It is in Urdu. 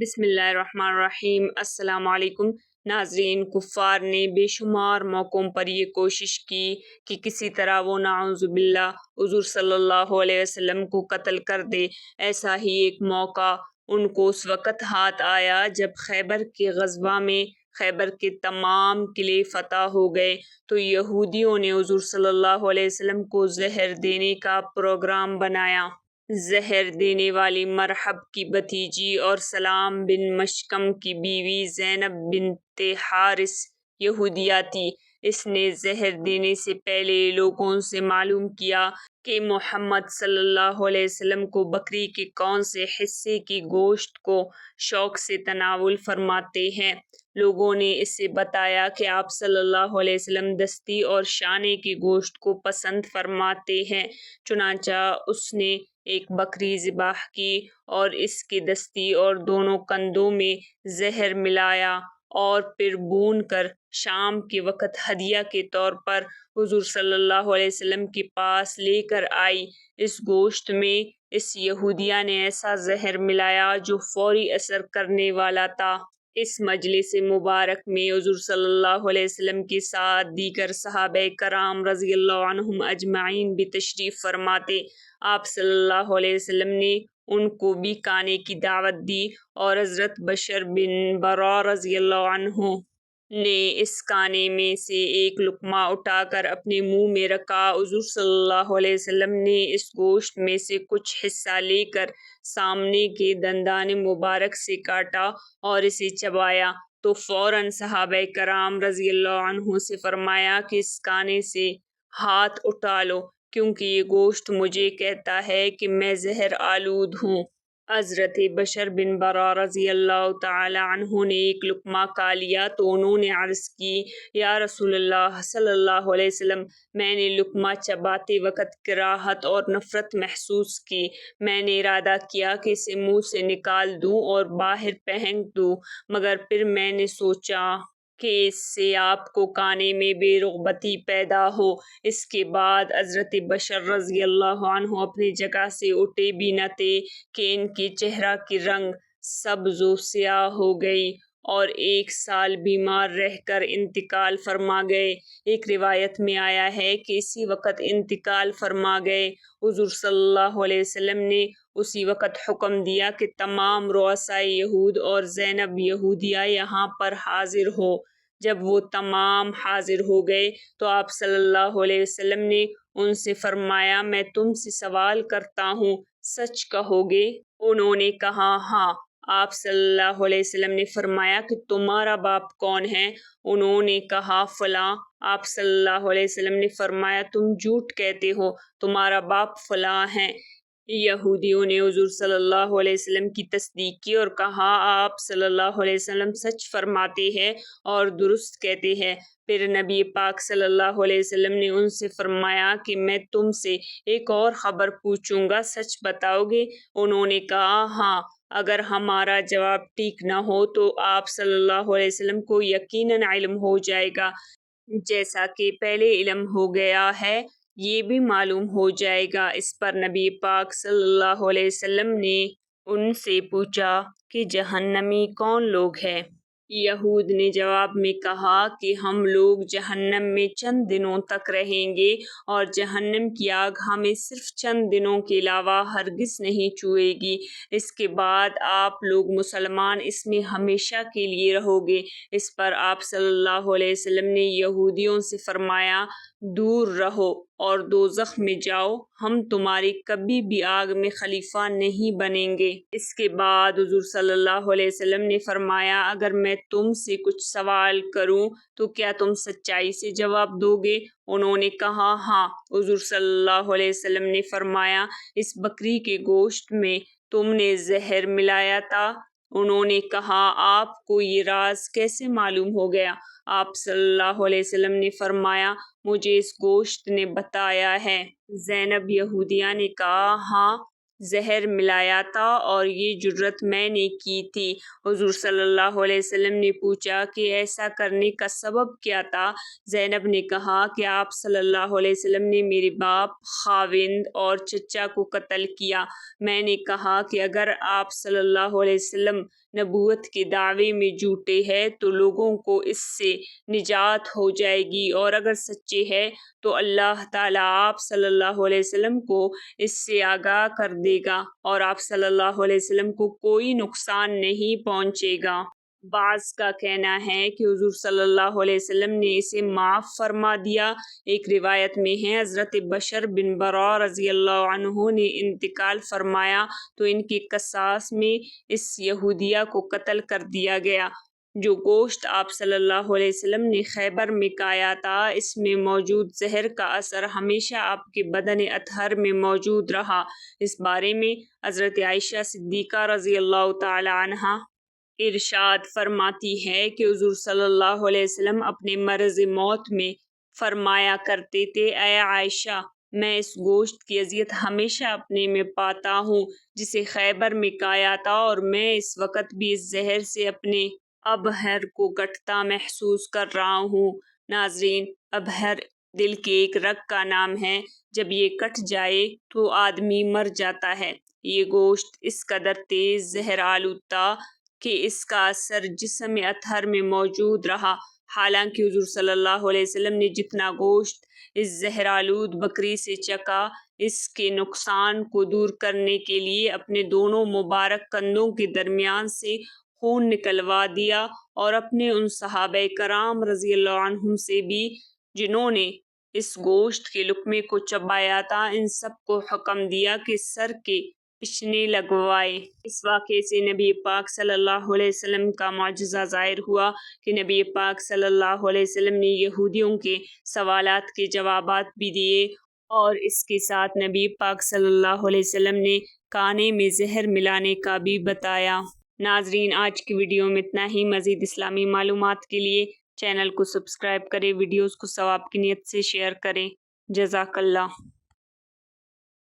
بسم اللہ الرحمن الرحیم۔ السلام علیکم ناظرین۔ کفار نے بے شمار موقعوں پر یہ کوشش کی کہ کسی طرح وہ نعوذ باللہ حضور صلی اللہ علیہ وسلم کو قتل کر دے۔ ایسا ہی ایک موقع ان کو اس وقت ہاتھ آیا جب خیبر کے غزوہ میں خیبر کے تمام قلعے فتح ہو گئے تو یہودیوں نے حضور صلی اللہ علیہ وسلم کو زہر دینے کا پروگرام بنایا۔ زہر دینے والی مرحب کی بھتیجی اور سلام بن مشکم کی بیوی زینب بنت حارث یہودیہ تھی۔ اس نے زہر دینے سے پہلے لوگوں سے معلوم کیا کہ محمد صلی اللہ علیہ وسلم کو بکری کے کون سے حصے کی گوشت کو شوق سے تناول فرماتے ہیں۔ لوگوں نے اسے بتایا کہ آپ صلی اللہ علیہ وسلم دستی اور شانے کے گوشت کو پسند فرماتے ہیں۔ چنانچہ اس نے ایک بکری ذبح کی اور اس کے دستی اور دونوں کندھوں میں زہر ملایا اور پھر بھون کر شام کے وقت ہدیہ کے طور پر حضور صلی اللہ علیہ وسلم کے پاس لے کر آئی۔ اس گوشت میں اس یہودیہ نے ایسا زہر ملایا جو فوری اثر کرنے والا تھا۔ اس مجلس مبارک میں حضور صلی اللہ علیہ وسلم کے ساتھ دیگر صحابہ کرام رضی اللہ عنہم اجمعین بھی تشریف فرماتے۔ آپ صلی اللہ علیہ وسلم نے ان کو بھی کھانے کی دعوت دی اور حضرت بشر بن برا رضی اللہ عنہ نے اس کھانے میں سے ایک لقمہ اٹھا کر اپنے منہ میں رکھا۔ حضور صلی اللہ علیہ وسلم نے اس گوشت میں سے کچھ حصہ لے کر سامنے کے دندان مبارک سے کاٹا اور اسے چبایا تو فوراً صحابہ کرام رضی اللہ عنہ سے فرمایا کہ اس کھانے سے ہاتھ اٹھا لو کیونکہ یہ گوشت مجھے کہتا ہے کہ میں زہر آلود ہوں۔ حضرت بشر بن برا رضی اللہ تعالی عنہ نے ایک لقمہ کھا لیا تو انہوں نے عرض کی، یا رسول اللہ صلی اللہ علیہ وسلم، میں نے لقمہ چباتے وقت کراہت اور نفرت محسوس کی۔ میں نے ارادہ کیا کہ اسے منہ سے نکال دوں اور باہر پھینک دوں، مگر پھر میں نے سوچا کہ اس سے آپ کو کھانے میں بے رغبتی پیدا ہو۔ اس کے بعد حضرت بشر رضی اللہ عنہ اپنی جگہ سے اٹھے بھی نہ تھے کہ ان کے چہرہ کی رنگ سبز و سیاہ ہو گئی اور 1 سال بیمار رہ کر انتقال فرما گئے۔ ایک روایت میں آیا ہے کہ اسی وقت انتقال فرما گئے۔ حضور صلی اللہ علیہ وسلم نے اسی وقت حکم دیا کہ تمام رؤسائے یہود اور زینب یہودیہ یہاں پر حاضر ہو۔ جب وہ تمام حاضر ہو گئے تو آپ صلی اللہ علیہ وسلم نے ان سے فرمایا، میں تم سے سوال کرتا ہوں، سچ کہو گے؟ انہوں نے کہا، ہاں۔ آپ صلی اللہ علیہ وسلم نے فرمایا کہ تمہارا باپ کون ہے؟ انہوں نے کہا، فلاں۔ آپ صلی اللہ علیہ وسلم نے فرمایا، تم جھوٹ کہتے ہو، تمہارا باپ فلاں ہے۔ یہودیوں نے حضور صلی اللہ علیہ وسلم کی تصدیق کی اور کہا، آپ صلی اللہ علیہ وسلم سچ فرماتے ہیں اور درست کہتے ہیں۔ پھر نبی پاک صلی اللہ علیہ وسلم نے ان سے فرمایا کہ میں تم سے ایک اور خبر پوچھوں گا، سچ بتاؤ گے؟ انہوں نے کہا، ہاں۔ اگر ہمارا جواب ٹھیک نہ ہو تو آپ صلی اللہ علیہ وسلم کو یقیناً علم ہو جائے گا، جیسا کہ پہلے علم ہو گیا ہے، یہ بھی معلوم ہو جائے گا۔ اس پر نبی پاک صلی اللہ علیہ وسلم نے ان سے پوچھا کہ جہنمی کون لوگ ہیں؟ یہود نے جواب میں کہا کہ ہم لوگ جہنم میں چند دنوں تک رہیں گے اور جہنم کی آگ ہمیں صرف چند دنوں کے علاوہ ہرگز نہیں چھوئے گی۔ اس کے بعد آپ لوگ مسلمان اس میں ہمیشہ کے لیے رہو گے۔ اس پر آپ صلی اللہ علیہ وسلم نے یہودیوں سے فرمایا، دور رہو اور دوزخ میں جاؤ، ہم تمہاری کبھی بھی آگ میں خلیفہ نہیں بنیں گے۔ اس کے بعد حضور صلی اللہ علیہ وسلم نے فرمایا، اگر میں تم سے کچھ سوال کروں تو کیا تم سچائی سے جواب دو گے؟ انہوں نے کہا، ہاں۔ حضور صلی اللہ علیہ وسلم نے فرمایا، اس بکری کے گوشت میں تم نے زہر ملایا تھا؟ انہوں نے کہا، آپ کو یہ راز کیسے معلوم ہو گیا؟ آپ صلی اللہ علیہ وسلم نے فرمایا، مجھے اس گوشت نے بتایا ہے۔ زینب یہودیہ نے کہا، ہاں، زہر ملایا تھا اور یہ جرت میں نے کی تھی۔ حضور صلی اللہ علیہ وسلم نے پوچھا کہ ایسا کرنے کا سبب کیا تھا؟ زینب نے کہا کہ آپ صلی اللہ علیہ وسلم نے میرے باپ، خاوند اور چچا کو قتل کیا۔ میں نے کہا کہ اگر آپ صلی اللہ علیہ وسلم نبوت کے دعوے میں جھوٹے ہیں تو لوگوں کو اس سے نجات ہو جائے گی، اور اگر سچے ہیں تو اللہ تعالیٰ آپ صلی اللہ علیہ وسلم کو اس سے آگاہ کر دے گا اور آپ صلی اللہ علیہ وسلم کو کوئی نقصان نہیں پہنچے گا۔ بعض کا کہنا ہے کہ حضور صلی اللہ علیہ وسلم نے اسے معاف فرما دیا۔ ایک روایت میں ہے حضرت بشر بن برا رضی اللہ عنہ نے انتقال فرمایا تو ان کے قصاص میں اس یہودیہ کو قتل کر دیا گیا۔ جو گوشت آپ صلی اللہ علیہ وسلم نے خیبر میں کھایا تھا، اس میں موجود زہر کا اثر ہمیشہ آپ کے بدن اطہر میں موجود رہا۔ اس بارے میں حضرت عائشہ صدیقہ رضی اللہ تعالی عنہا ارشاد فرماتی ہے کہ حضور صلی اللہ علیہ وسلم اپنے مرض موت میں فرمایا کرتے تھے، اے عائشہ، میں اس گوشت کی اذیت ہمیشہ اپنے میں پاتا ہوں جسے خیبر میں کھایا تھا، اور میں اس وقت بھی اس زہر سے اپنے ابہر کو کٹتا محسوس کر رہا ہوں۔ ناظرین، ابہر دل کے ایک رگ کا نام ہے۔ جب یہ کٹ جائے تو آدمی مر جاتا ہے۔ یہ گوشت اس قدر تیز زہر آلود تھا کہ اس کا اثر جسم اطہر میں موجود رہا۔ حالانکہ حضور صلی اللہ علیہ وسلم نے جتنا گوشت اس زہر آلود بکری سے چکھا، اس کے نقصان کو دور کرنے کے لیے اپنے دونوں مبارک کندھوں کے درمیان سے خون نکلوا دیا، اور اپنے ان صحابہ کرام رضی اللہ عنہم سے بھی جنہوں نے اس گوشت کے لقمے کو چبایا تھا، ان سب کو حکم دیا کہ سر کے پچھنے لگوائے۔ اس واقعے سے نبی پاک صلی اللہ علیہ وسلم کا معجزہ ظاہر ہوا کہ نبی پاک صلی اللہ علیہ وسلم نے یہودیوں کے سوالات کے جوابات بھی دیے، اور اس کے ساتھ نبی پاک صلی اللہ علیہ وسلم نے کھانے میں زہر ملانے کا بھی بتایا۔ ناظرین، آج کی ویڈیو میں اتنا ہی۔ مزید اسلامی معلومات کے لیے چینل کو سبسکرائب کریں، ویڈیوز کو ثواب کی نیت سے شیئر کریں۔ جزاک اللہ۔